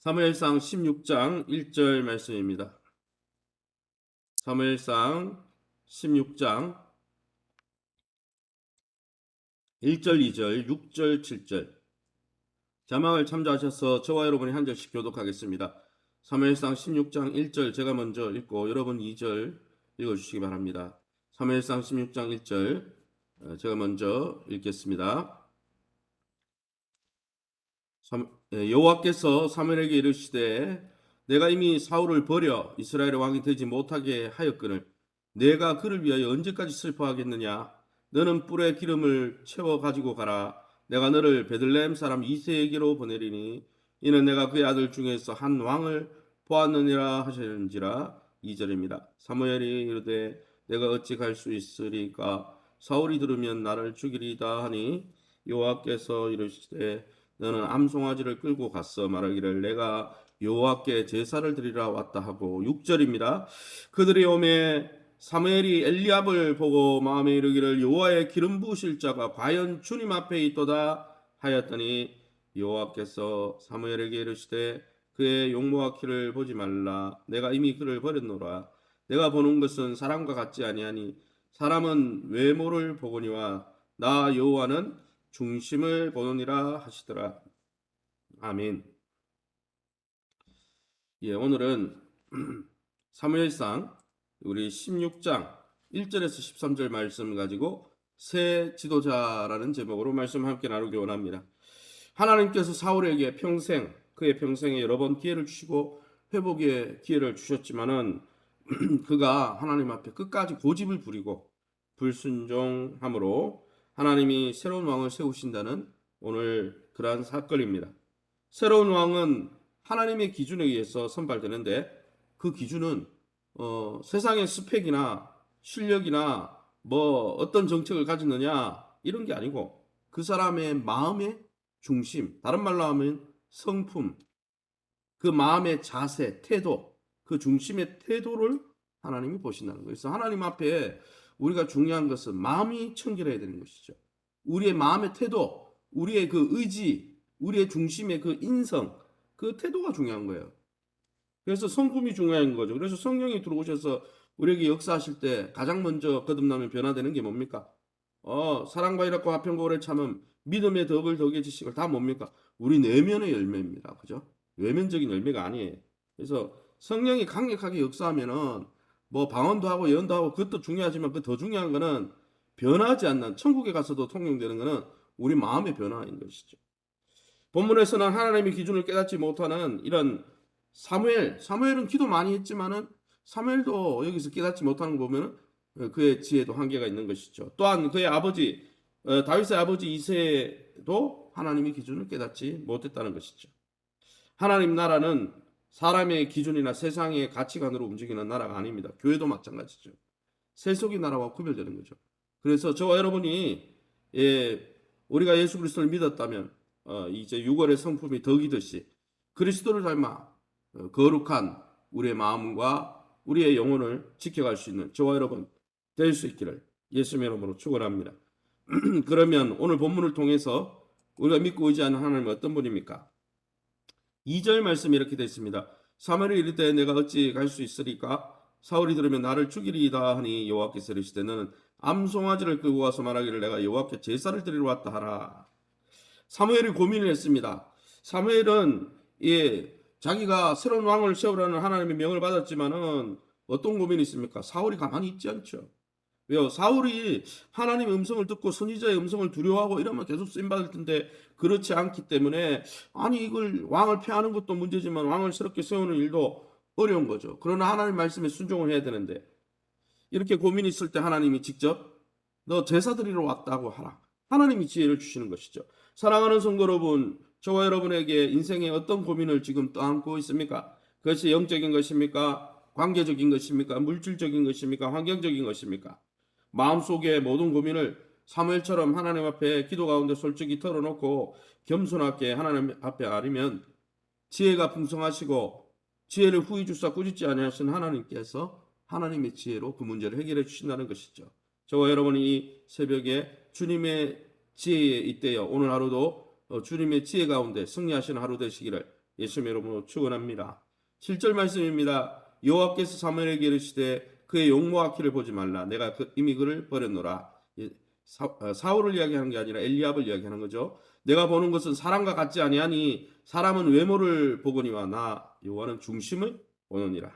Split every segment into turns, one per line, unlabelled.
사무엘상 16장 1절 말씀입니다. 사무엘상 16장 1절, 2절, 6절, 7절 자막을 참조하셔서 저와 여러분이 한 절씩 교독하겠습니다. 사무엘상 16장 1절 제가 먼저 읽고 여러분 2절 읽어주시기 바랍니다. 사무엘상 16장 1절 제가 먼저 읽겠습니다. 여호와께서 사무엘에게 이르시되 내가 이미 사울을 버려 이스라엘의 왕이 되지 못하게 하였거늘 내가 그를 위하여 언제까지 슬퍼하겠느냐. 너는 뿔에 기름을 채워 가지고 가라. 내가 너를 베들레헴 사람 이새에게로 보내리니 이는 내가 그의 아들 중에서 한 왕을 보았느니라 하시는지라. 2절입니다. 사무엘이 이르되 내가 어찌 갈 수 있으리까. 사울이 들으면 나를 죽이리다 하니 여호와께서 이르시되 너는 암송아지를 끌고 갔어 말하기를 내가 여호와께 제사를 드리러 왔다 하고. 6절입니다. 그들이 오매 사무엘이 엘리압을 보고 마음에 이르기를 여호와의 기름 부으실 자가 과연 주님 앞에 있도다 하였더니 여호와께서 사무엘에게 이르시되 그의 용모와 키를 보지 말라. 내가 이미 그를 버렸노라. 내가 보는 것은 사람과 같지 아니하니 사람은 외모를 보거니와 나 여호와는 중심을 보느니라 하시더라. 아멘. 오늘은 사무엘상 우리 16장 1절에서 13절 말씀 가지고 새 지도자라는 제목으로 말씀 함께 나누기 원합니다. 하나님께서 사울에게 그의 평생에 여러 번 기회를 주시고 회복의 기회를 주셨지만은 그가 하나님 앞에 끝까지 고집을 부리고 불순종함으로 하나님이 새로운 왕을 세우신다는 오늘 그러한 사건입니다. 새로운 왕은 하나님의 기준에 의해서 선발되는데 그 기준은 세상의 스펙이나 실력이나 어떤 정책을 가졌느냐 이런 게 아니고 그 사람의 마음의 중심, 다른 말로 하면 성품, 그 마음의 자세, 태도, 그 중심의 태도를 하나님이 보신다는 거예요. 그래서 하나님 앞에 우리가 중요한 것은 마음이 청결해야 되는 것이죠. 우리의 마음의 태도, 우리의 그 의지, 우리의 중심의 그 인성, 그 태도가 중요한 거예요. 그래서 성품이 중요한 거죠. 그래서 성령이 들어오셔서 우리에게 역사하실 때 가장 먼저 거듭나면 변화되는 게 뭡니까? 사랑과 희락과 화평과 오래 참음, 믿음의 덕을 덕의 지식을 다 뭡니까? 우리 내면의 열매입니다. 그죠? 외면적인 열매가 아니에요. 그래서 성령이 강력하게 역사하면은 방언도 하고 예언도 하고 그것도 중요하지만 그 더 중요한 거는 변하지 않는, 천국에 가서도 통용되는 거는 우리 마음의 변화인 것이죠. 본문에서는 하나님의 기준을 깨닫지 못하는 이런 사무엘은 기도 많이 했지만은 사무엘도 여기서 깨닫지 못하는 거 보면은 그의 지혜도 한계가 있는 것이죠. 또한 그의 아버지 다윗의 아버지 이새도 하나님의 기준을 깨닫지 못했다는 것이죠. 하나님 나라는 사람의 기준이나 세상의 가치관으로 움직이는 나라가 아닙니다. 교회도 마찬가지죠. 세속의 나라와 구별되는 거죠. 그래서 저와 여러분이 우리가 예수 그리스도를 믿었다면 이제 6월의 성품이 덕이듯이 그리스도를 닮아 거룩한 우리의 마음과 우리의 영혼을 지켜갈 수 있는 저와 여러분 될 수 있기를 예수님의 이름으로 축원합니다. 그러면 오늘 본문을 통해서 우리가 믿고 의지하는 하나님은 어떤 분입니까? 2절 말씀이 이렇게 되어 있습니다. 사무엘이 이르되 내가 어찌 갈 수 있으리까? 사울이 들으면 나를 죽이리이다 하니 여호와께서 이르시되 너는 암송아지를 끌고 와서 말하기를 내가 여호와께 제사를 드리러 왔다 하라. 사무엘이 고민을 했습니다. 사무엘은 자기가 새로운 왕을 세우라는 하나님의 명을 받았지만은 어떤 고민이 있습니까? 사울이 가만히 있지 않죠. 왜요? 사울이 하나님의 음성을 듣고 선지자의 음성을 두려워하고 이러면 계속 쓰임받을 텐데 그렇지 않기 때문에 이걸 왕을 폐하는 것도 문제지만 왕을 새롭게 세우는 일도 어려운 거죠. 그러나 하나님 말씀에 순종을 해야 되는데 이렇게 고민이 있을 때 하나님이 직접 너 제사 드리러 왔다고 하라. 하나님이 지혜를 주시는 것이죠. 사랑하는 성도 여러분, 저와 여러분에게 인생에 어떤 고민을 지금 떠안고 있습니까? 그것이 영적인 것입니까? 관계적인 것입니까? 물질적인 것입니까? 환경적인 것입니까? 마음속의 모든 고민을 사무엘처럼 하나님 앞에 기도 가운데 솔직히 털어놓고 겸손하게 하나님 앞에 아리면 지혜가 풍성하시고 지혜를 후히 주사 꾸짖지 아니하신 하나님께서 하나님의 지혜로 그 문제를 해결해 주신다는 것이죠. 저와 여러분이 이 새벽에 주님의 지혜에 있대요. 오늘 하루도 주님의 지혜 가운데 승리하시는 하루 되시기를 예수님의 이름으로 축원합니다. 7절 말씀입니다. 여호와께서 사무엘에게 이르시되 그의 용모와 키를 보지 말라. 내가 이미 그를 버렸노라. 사울을 이야기하는 게 아니라 엘리압을 이야기하는 거죠. 내가 보는 것은 사람과 같지 아니하니 사람은 외모를 보거니와 나 여호와는 중심을 보느니라.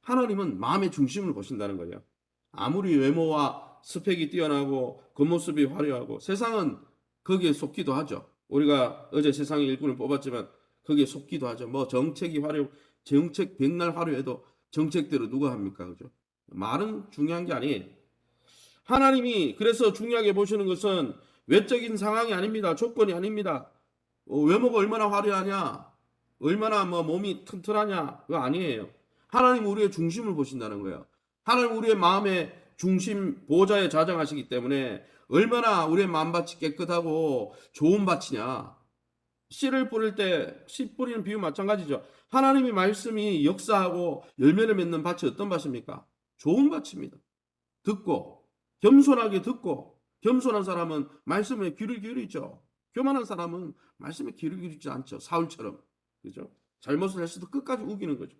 하나님은 마음의 중심을 보신다는 거예요. 아무리 외모와 스펙이 뛰어나고 겉모습이 화려하고 세상은 거기에 속기도 하죠. 우리가 어제 세상의 일꾼을 뽑았지만 거기에 속기도 하죠. 뭐 정책 백날 화려해도 정책대로 누가 합니까? 그죠? 말은 중요한 게 아니에요. 하나님이 그래서 중요하게 보시는 것은 외적인 상황이 아닙니다. 조건이 아닙니다. 외모가 얼마나 화려하냐, 얼마나 뭐 몸이 튼튼하냐, 그거 아니에요. 하나님 우리의 중심을 보신다는 거예요. 하나님 우리의 마음의 중심 보좌에 자정하시기 때문에 얼마나 우리의 마음밭이 깨끗하고 좋은 밭이냐. 씨를 뿌릴 때 씨 뿌리는 비유 마찬가지죠. 하나님의 말씀이 역사하고 열매를 맺는 밭이 어떤 밭입니까? 좋은 밭입니다. 듣고 겸손하게 듣고 겸손한 사람은 말씀에 귀를 기울이죠. 교만한 사람은 말씀에 귀를 기울이지 않죠. 사울처럼. 그죠? 잘못을 했어도 끝까지 우기는 거죠.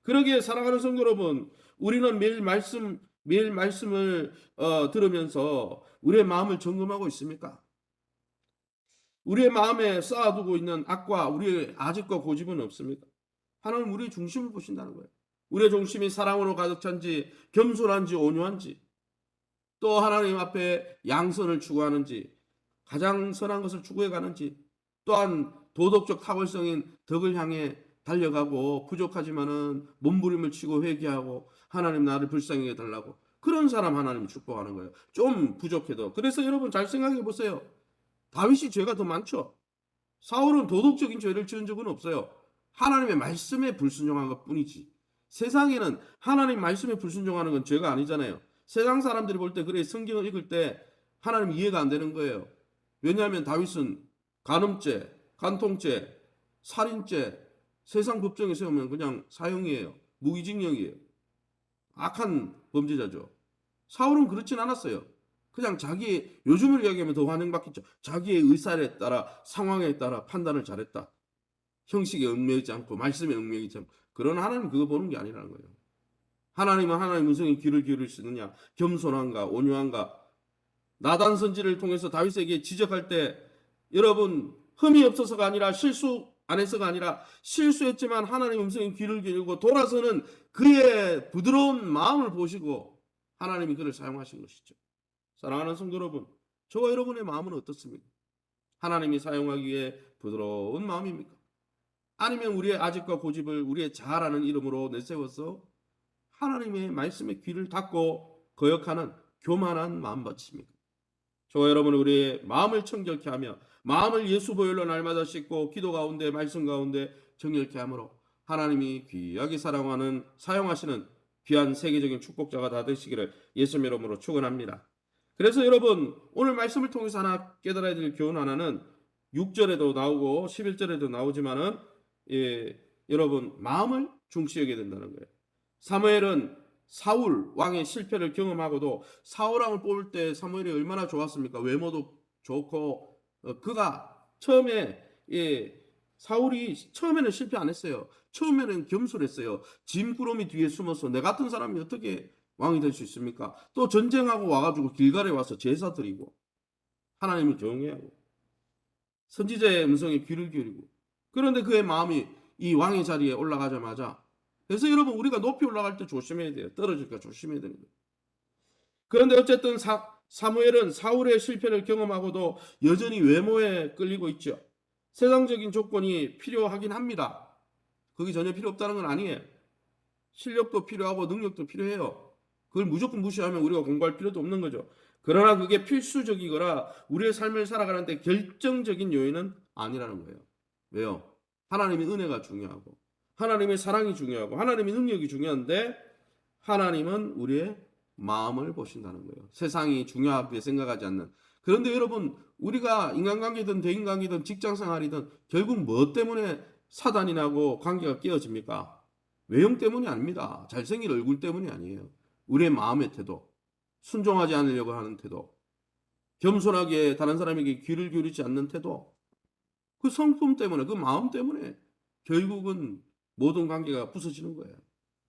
그러기에 사랑하는 성도 여러분, 우리는 매일 말씀을 들으면서 우리의 마음을 점검하고 있습니까? 우리의 마음에 쌓아두고 있는 악과 우리의 아집과 고집은 없습니까? 하나님 우리의 중심을 보신다는 거예요. 우리의 중심이 사랑으로 가득 찬지, 겸손한지, 온유한지, 또 하나님 앞에 양선을 추구하는지, 가장 선한 것을 추구해 가는지, 또한 도덕적 탁월성인 덕을 향해 달려가고 부족하지만은 몸부림을 치고 회개하고 하나님 나를 불쌍히 해달라고, 그런 사람 하나님이 축복하는 거예요. 좀 부족해도. 그래서 여러분 잘 생각해 보세요. 다윗이 죄가 더 많죠. 사울은 도덕적인 죄를 지은 적은 없어요. 하나님의 말씀에 불순종한 것 뿐이지. 세상에는 하나님 말씀에 불순종하는 건 죄가 아니잖아요. 세상 사람들이 볼 때 그래 성경을 읽을 때 하나님 이해가 안 되는 거예요. 왜냐하면 다윗은 간음죄, 간통죄, 살인죄 세상 법정에 세우면 그냥 사형이에요. 무기징역이에요. 악한 범죄자죠. 사울은 그렇진 않았어요. 그냥 자기 요즘을 이야기하면 더 환영받겠죠. 자기의 의사에 따라 상황에 따라 판단을 잘했다. 형식에 얽매이지 않고 말씀에 얽매이지 않고. 그런 하나님 그거 보는 게 아니라는 거예요. 하나님은 하나님의 음성에 귀를 기울일 수 있느냐? 겸손한가? 온유한가? 나단 선지를 통해서 다윗에게 지적할 때 여러분 흠이 없어서가 아니라 실수 안 해서가 아니라 실수했지만 하나님의 음성에 귀를 기울이고 돌아서는 그의 부드러운 마음을 보시고 하나님이 그를 사용하신 것이죠. 사랑하는 성도 여러분, 저와 여러분의 마음은 어떻습니까? 하나님이 사용하기에 부드러운 마음입니까? 아니면 우리의 아집과 고집을 우리의 잘 아는 이름으로 내세워서 하나님의 말씀에 귀를 닫고 거역하는 교만한 마음밭입니까? 저와 여러분은 우리의 마음을 청결케 하며 마음을 예수 보혈로 날마다 씻고 기도 가운데 말씀 가운데 정결케 함으로 하나님이 귀하게 사용하시는 귀한 세계적인 축복자가 다 되시기를 예수님 이름으로 축원합니다. 그래서 여러분 오늘 말씀을 통해서 하나 깨달아야 될 교훈 하나는 6절에도 나오고 11절에도 나오지만은 여러분 마음을 중시하게 된다는 거예요. 사무엘은 사울 왕의 실패를 경험하고도 사울 왕을 뽑을 때 사무엘이 얼마나 좋았습니까? 외모도 좋고 그가 처음에 사울이 처음에는 실패 안 했어요. 처음에는 겸손했어요. 짐꾸러미 뒤에 숨어서 내 같은 사람이 어떻게 왕이 될 수 있습니까? 또 전쟁하고 와가지고 길갈에 와서 제사 드리고 하나님을 경외하고 선지자의 음성에 귀를 기울이고, 그런데 그의 마음이 이 왕의 자리에 올라가자마자, 그래서 여러분 우리가 높이 올라갈 때 조심해야 돼요. 떨어질까 조심해야 되는 거예요. 그런데 어쨌든 사무엘은 사울의 실패를 경험하고도 여전히 외모에 끌리고 있죠. 세상적인 조건이 필요하긴 합니다. 그게 전혀 필요 없다는 건 아니에요. 실력도 필요하고 능력도 필요해요. 그걸 무조건 무시하면 우리가 공부할 필요도 없는 거죠. 그러나 그게 필수적이거나 우리의 삶을 살아가는데 결정적인 요인은 아니라는 거예요. 왜요? 하나님의 은혜가 중요하고 하나님의 사랑이 중요하고 하나님의 능력이 중요한데 하나님은 우리의 마음을 보신다는 거예요. 세상이 중요하게 생각하지 않는. 그런데 여러분 우리가 인간관계든 대인관계든 직장생활이든 결국 뭐 때문에 사단이 나고 관계가 깨어집니까? 외형 때문이 아닙니다. 잘생긴 얼굴 때문이 아니에요. 우리의 마음의 태도, 순종하지 않으려고 하는 태도, 겸손하게 다른 사람에게 귀를 기울이지 않는 태도, 그 성품 때문에, 그 마음 때문에 결국은 모든 관계가 부서지는 거예요.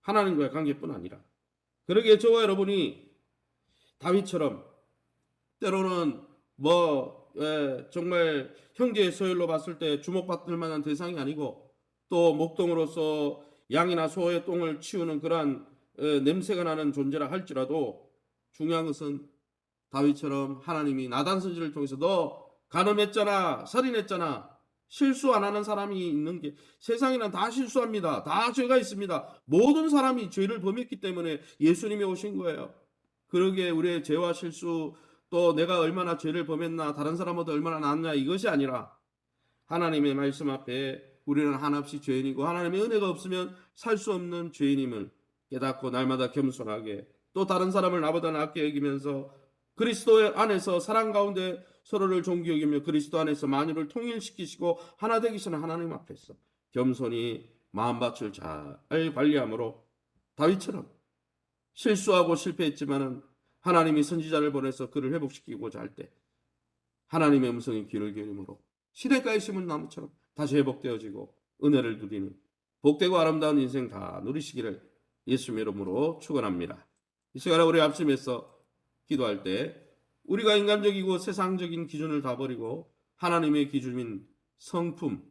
하나님과의 관계뿐 아니라. 그러기에 저와 여러분이 다윗처럼 때로는 정말 형제의 서열로 봤을 때 주목받을 만한 대상이 아니고 또 목동으로서 양이나 소의 똥을 치우는 그러한 냄새가 나는 존재라 할지라도 중요한 것은 다윗처럼 하나님이 나단 선지를 통해서 너 간음했잖아, 살인했잖아, 실수 안 하는 사람이 있는 게 세상에는 다 실수합니다. 다 죄가 있습니다. 모든 사람이 죄를 범했기 때문에 예수님이 오신 거예요. 그러기에 우리의 죄와 실수 또 내가 얼마나 죄를 범했나 다른 사람보다 얼마나 낫냐 이것이 아니라 하나님의 말씀 앞에 우리는 한없이 죄인이고 하나님의 은혜가 없으면 살 수 없는 죄인임을 깨닫고 날마다 겸손하게 또 다른 사람을 나보다 낫게 여기면서 그리스도 안에서 사랑 가운데 서로를 존귀 여기며 그리스도 안에서 만유를 통일시키시고 하나 되기시는 하나님 앞에서 겸손히 마음밭을 잘 관리함으로 다윗처럼 실수하고 실패했지만은 하나님이 선지자를 보내서 그를 회복시키고자 할 때 하나님의 음성이 귀를 기울이므로 시냇가에 심은 나무처럼 다시 회복되어지고 은혜를 누리는 복되고 아름다운 인생 다 누리시기를 예수님의 이름으로 축원합니다. 이 시간에 우리 앞심에서 기도할 때 우리가 인간적이고 세상적인 기준을 다 버리고 하나님의 기준인 성품,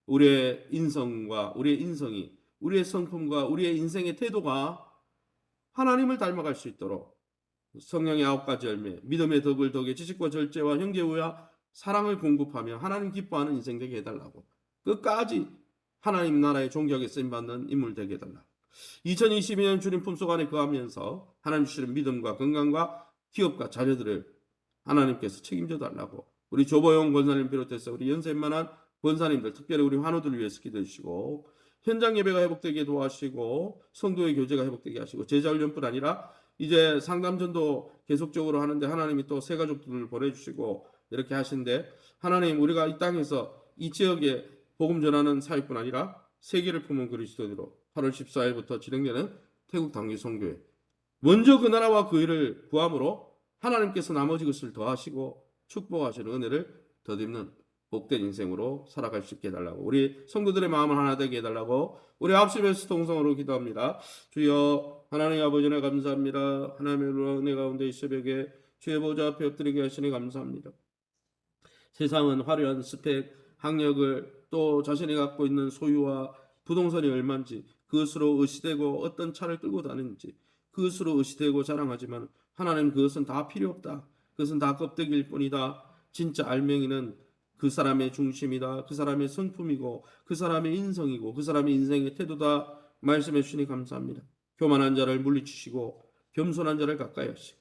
우리의 인성과 우리의 인성이 우리의 성품과 우리의 인생의 태도가 하나님을 닮아갈 수 있도록 성령의 9가지 열매, 믿음의 덕을 덕에 지식과 절제와 형제우와 사랑을 공급하며 하나님 기뻐하는 인생 되게 해달라고 끝까지 하나님 나라의 존귀하게 쓰임받는 인물 되게 해달라. 2022년 주님 품속 안에 거하면서 하나님 주시는 믿음과 건강과 기업과 자녀들을 하나님께서 책임져 달라고 우리 조보영 권사님 비롯해서 우리 연세만한 권사님들 특별히 우리 환우들을 위해서 기도해 주시고 현장 예배가 회복되게 도와주시고 성도의 교제가 회복되게 하시고 제자 훈련뿐 아니라 이제 상담전도 계속적으로 하는데 하나님이 또 새 가족들을 보내주시고 이렇게 하신데 하나님 우리가 이 땅에서 이 지역에 복음 전하는 사역뿐 아니라 세계를 품은 그리스도인으로 8월 14일부터 진행되는 태국 단기 선교회 먼저 그 나라와 그 일을 구함으로 하나님께서 나머지 것을 더하시고 축복하시는 은혜를 덧입는 복된 인생으로 살아갈 수 있게 해달라고 우리 성도들의 마음을 하나 되게 해달라고 우리 합심해서 동성으로 기도합니다. 주여 하나님 아버지 네 감사합니다. 하나님의 은혜 가운데 이 새벽에 주의 보좌 앞에 엎드리게 하시니 감사합니다. 세상은 화려한 스펙, 학력을 또 자신이 갖고 있는 소유와 부동산이 얼마인지 그것으로 의시되고 어떤 차를 끌고 다니는지 그것으로 의시되고 자랑하지만 하나님 그것은 다 필요 없다. 그것은 다 껍데기일 뿐이다. 진짜 알맹이는 그 사람의 중심이다. 그 사람의 성품이고 그 사람의 인성이고 그 사람의 인생의 태도다. 말씀해 주시니 감사합니다. 교만한 자를 물리치시고 겸손한 자를 가까이 하시고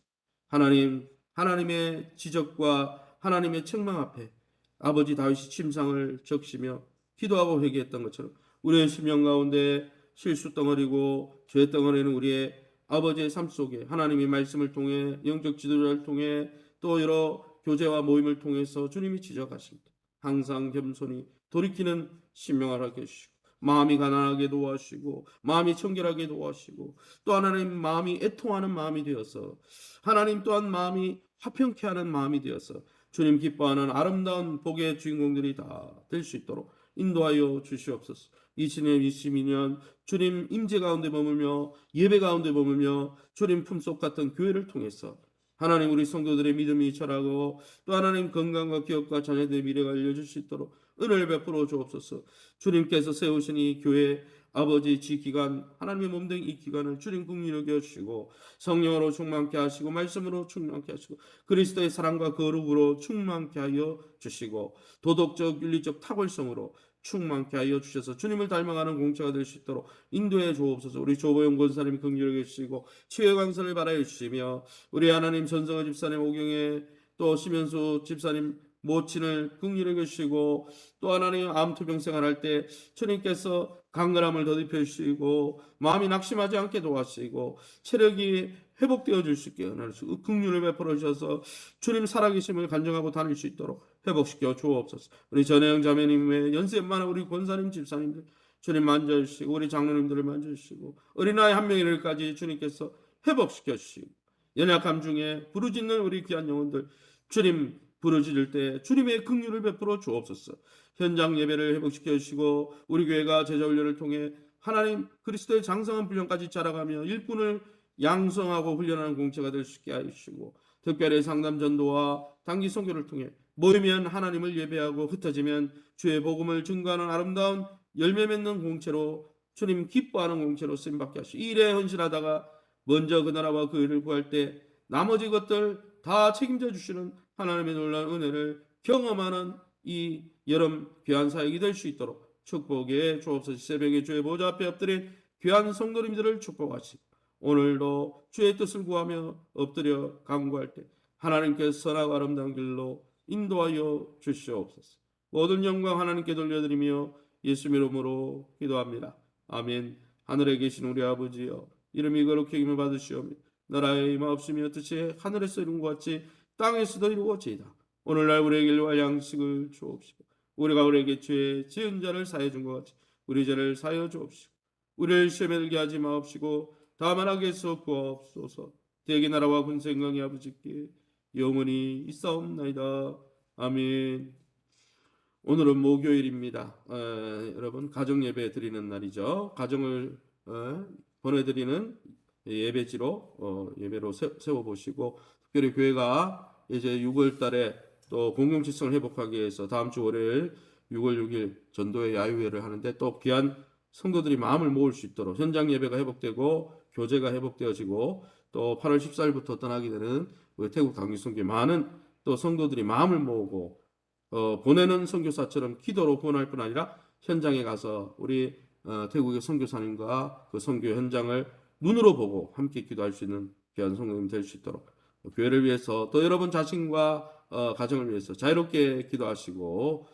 하나님의 지적과 하나님의 책망 앞에 아버지 다윗이 침상을 적시며 기도하고 회개했던 것처럼 우리의 심령 가운데 실수 덩어리고 죄 덩어리는 우리의 아버지의 삶 속에 하나님의 말씀을 통해 영적 지도자를 통해 또 여러 교제와 모임을 통해서 주님이 지적하십니다. 항상 겸손히 돌이키는 신명을 하게 해주시고 마음이 가난하게 도와주시고 마음이 청결하게 도와주시고 또 하나님 마음이 애통하는 마음이 되어서 하나님 또한 마음이 화평케 하는 마음이 되어서 주님 기뻐하는 아름다운 복의 주인공들이 다 될 수 있도록 인도하여 주시옵소서. 2022년 주님 임재 가운데 머물며 예배 가운데 머물며 주님 품속 같은 교회를 통해서 하나님 우리 성도들의 믿음이 철하고 또 하나님 건강과 기업과 자녀들의 미래가 알려줄 수 있도록 은혜를 베풀어 주옵소서. 주님께서 세우신 이 교회 아버지 지기간 하나님의 몸된 이 기간을 주님 국리를 여겨주시고 성령으로 충만케 하시고 말씀으로 충만케 하시고 그리스도의 사랑과 거룩으로 충만케 하여 주시고 도덕적 윤리적 탁월성으로 충만케 하여 주셔서 주님을 닮아가는 공처가 될 수 있도록 인도해 주옵소서. 우리 조보영 권사님 긍휼히 계시고 치유의 강선을 바라여 주시며 우리 하나님 전성호 집사님 오경에 또 심현수 집사님 모친을 긍휼히 계시고 또 하나님 암투병 생활할 때 주님께서 강건함을 더입혀 주시고 마음이 낙심하지 않게 도와주시고 체력이 회복되어 줄 수 있게 은혜를 긍휼을 베풀어 주셔서 주님 살아계심을 간증하고 다닐 수 있도록 회복시켜 주옵소서. 우리 전혜영 자매님의 연세만한 우리 권사님 집사님들 주님 만져주시고 우리 장로님들을 만져주시고 어린아이 한 명이를까지 주님께서 회복시켜 주시고 연약함 중에 부르짖는 우리 귀한 영혼들 주님 부르짖을 때 주님의 긍휼을 베풀어 주옵소서. 현장 예배를 회복시켜 주시고 우리 교회가 제자 훈련을 통해 하나님 그리스도의 장성한 분량까지 자라가며 일꾼을 양성하고 훈련하는 공체가 될 수 있게 하시고 특별히 상담 전도와 단기 선교를 통해 모이면 하나님을 예배하고 흩어지면 주의 복음을 증거하는 아름다운 열매 맺는 공체로 주님 기뻐하는 공체로 쓰임받게 하시고 이 일에 헌신하다가 먼저 그 나라와 그 일을 구할 때 나머지 것들 다 책임져 주시는 하나님의 놀라운 은혜를 경험하는 이 여름 귀한 사역이 될 수 있도록 축복해 주옵소서. 새벽에 주의 보좌 앞에 엎드린 귀한 성도님들을 축복하시고 오늘도 주의 뜻을 구하며 엎드려 간구할 때 하나님께서 선하고 아름다운 길로 인도하여 주시옵소서. 모든 영광 하나님께 돌려드리며 예수 이름으로 기도합니다. 아멘. 하늘에 계신 우리 아버지여 이름이 거룩히 여김을 받으시오며 나라의 임하옵시며 뜻이 하늘에서 이룬 것 같이 땅에서도 이루어지이다. 오늘날 우리에게 일용할 양식을 주옵시고 우리가 우리에게 죄 지은 자를 사해 준 것 같이 우리 죄를 사하여 주옵시고 우리를 시험에 들게 하지 마옵시고 다만 악에서 구하옵소서. 대개 나라와 군세 영광이 아버지께 영원히 있사옵나이다. 아멘. 오늘은 목요일입니다. 여러분 가정 예배 드리는 날이죠. 가정을 보내드리는 예배지로 예배로 세워보시고 특별히 교회가 이제 6월 달에 또 공동체성을 회복하기 위해서 다음 주 월요일 6월 6일 전도회 야유회를 하는데 또 귀한 성도들이 마음을 모을 수 있도록 현장 예배가 회복되고 교제가 회복되어지고 또 8월 14일부터 떠나게 되는 우리 태국 강기성교회 많은 또 성도들이 마음을 모으고 보내는 선교사처럼 기도로 구원할 뿐 아니라 현장에 가서 우리 태국의 선교사님과 그 선교 현장을 눈으로 보고 함께 기도할 수 있는 귀한 성도님 될 수 있도록 교회를 위해서 또 여러분 자신과 가정을 위해서 자유롭게 기도하시고